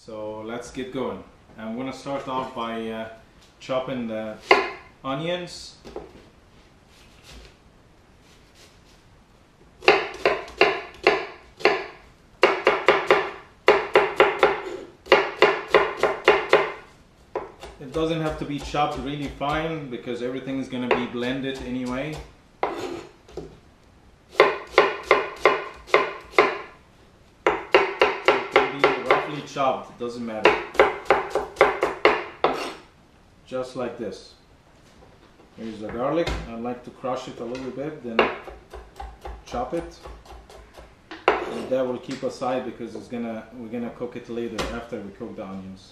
So let's get going. I'm gonna start off by chopping the onions. It doesn't have to be chopped really fine because everything is gonna be blended anyway. Chopped, it doesn't matter. Just like this. Here's the garlic. I like to crush it a little bit, then chop it. And that will keep aside because we're gonna cook it later after we cook the onions.